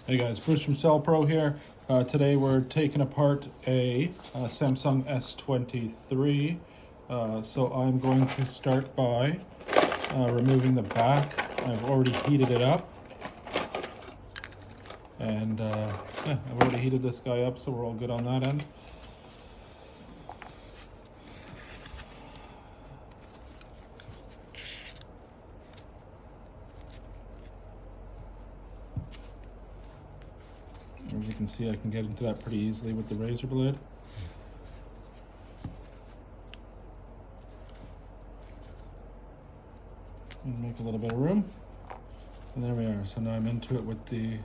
Hey guys, Bruce from Cell Pro here. Today we're taking apart a Samsung S23. So I'm going to start by removing the back. I've already heated it up. And yeah, I've already heated this guy up, so we're all good on that end. As you can see, I can get into that pretty easily with the razor blade. And make a little bit of room. And there we are. So now I'm into it with the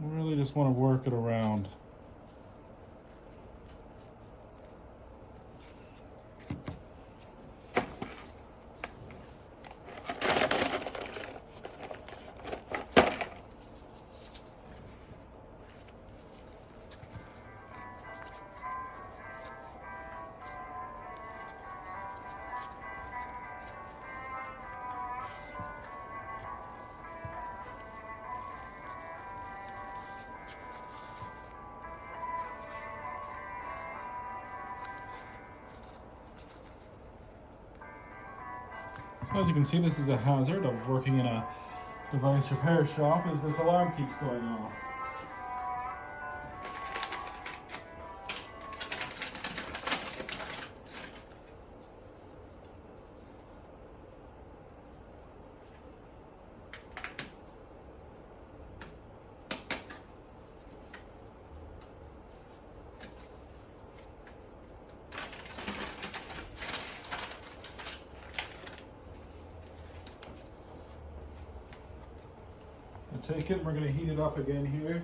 really just want to work it around. So as you can see, this is a hazard of working in a device repair shop, as this alarm keeps going off. Take it, we're going to heat it up again here.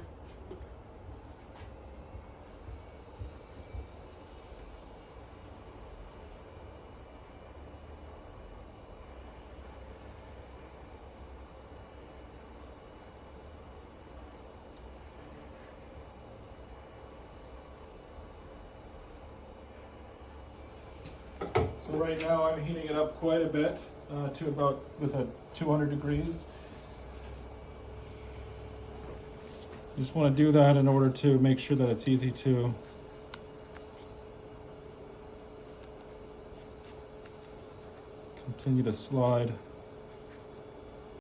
So right now I'm heating it up quite a bit to about with a 200 degrees. You just want to do that in order to make sure that it's easy to continue to slide.